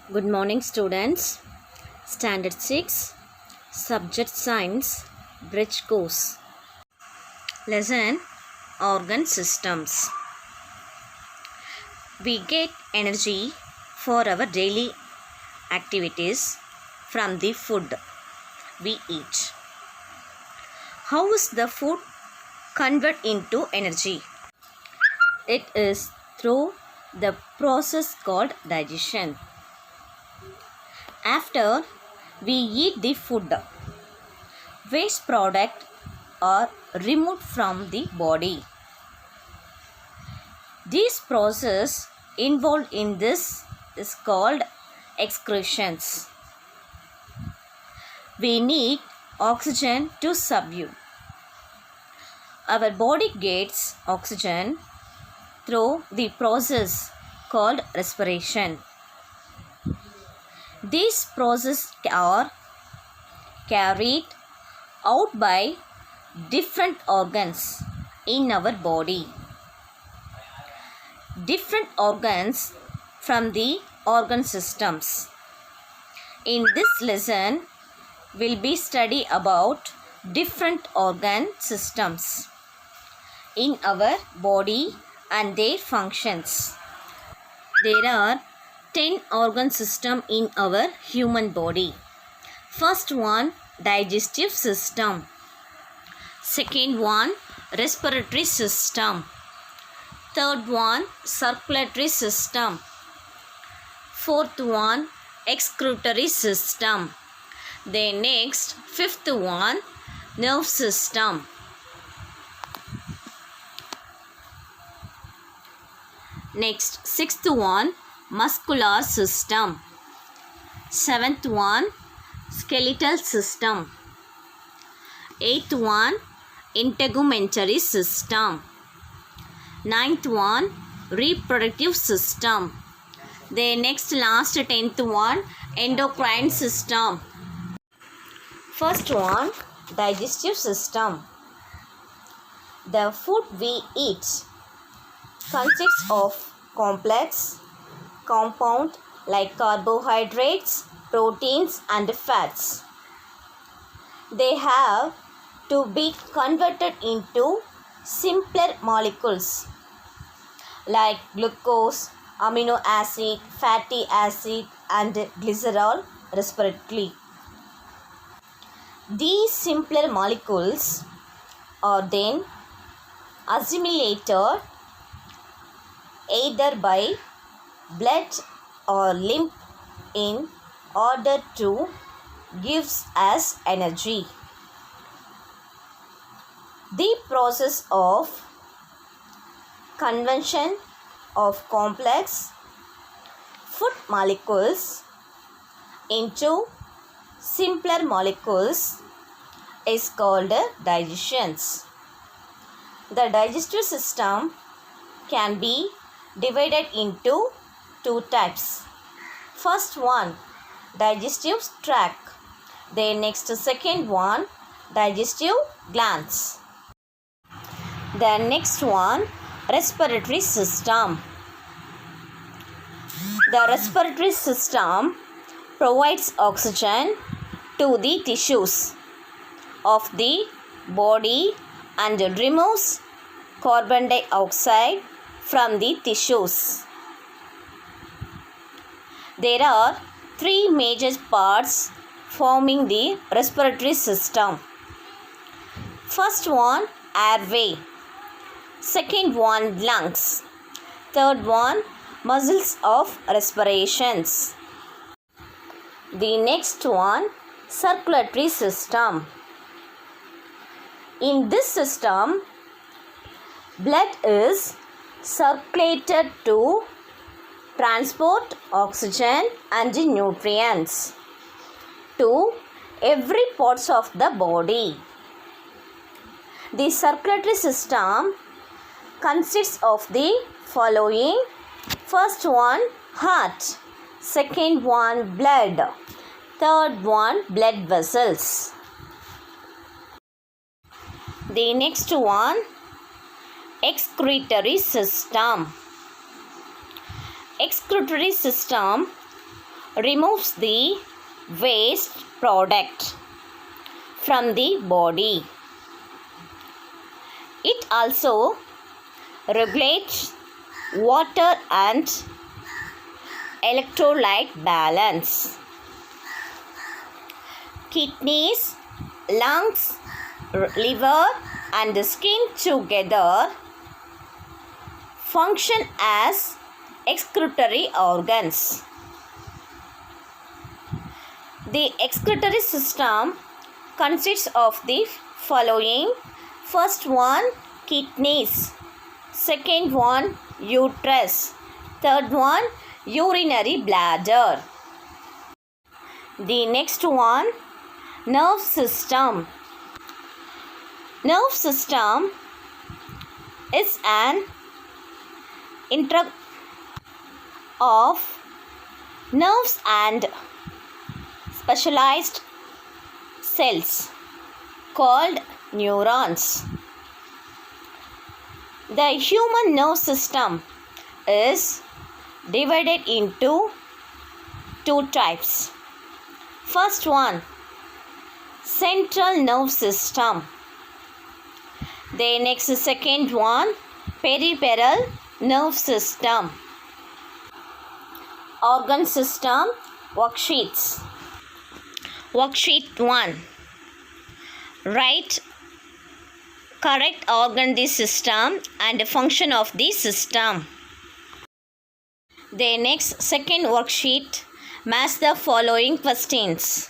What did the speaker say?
Good morning, students. Standard 6, Subject Science, Bridge Course. Lesson Organ Systems. We get energy for our daily activities from the food we eat. How is the food converted into energy? It is through the process called digestion. After we eat the food, waste products are removed from the body. This process involved in this is called excretions. We need oxygen to survive. Our body gets oxygen through the process called respiration. These processes are carried out by different organs in our body. Different organs from the organ systems. In this lesson, we'll be study about different organ systems in our body and their functions. There are 10 organ systems in our human body. First one, digestive system. Second one, respiratory system. Third one, circulatory system. Fourth one, excretory system. Then next, fifth one, nerve system. Next, sixth one, muscular system. Seventh one, skeletal system. Eighth one, integumentary system. Ninth one, reproductive system. The next last 10th one, endocrine system. First one, digestive system. The food we eat consists of complex compound like carbohydrates, proteins and fats. They have to be converted into simpler molecules like glucose, amino acid, fatty acid and glycerol respectively. These simpler molecules are then assimilated either by blood or lymph in order to give us energy. The process of conversion of complex food molecules into simpler molecules is called digestion. The digestive system can be divided into two types. First one, digestive tract. Then next second one, digestive glands. The next one, respiratory system. The respiratory system provides oxygen to the tissues of the body and removes carbon dioxide from the tissues. There are three major parts forming the respiratory system. First one, airway. Second one, lungs. Third one, muscles of respirations. The next one, circulatory system. In this system, blood is circulated to transport oxygen and nutrients to every parts of the body. The circulatory system consists of the following. First one, heart. Second one, blood. Third one, blood vessels. The next one, excretory system. Excretory system removes the waste product from the body. It also regulates water and electrolyte balance. Kidneys, lungs, liver and the skin together function as excretory organs. The excretory system consists of the following. First one, kidneys. Second one, uterus. Third one, urinary bladder. The next one, nerve system. Nerve system is an interplay of nerves and specialized cells called neurons. The human nerve system is divided into two types. First one, central nerve system. The next second one, peripheral nerve system. Organ system worksheets. Worksheet 1. Write correct organ the system and the function of the system. The next second worksheet, match the following questions.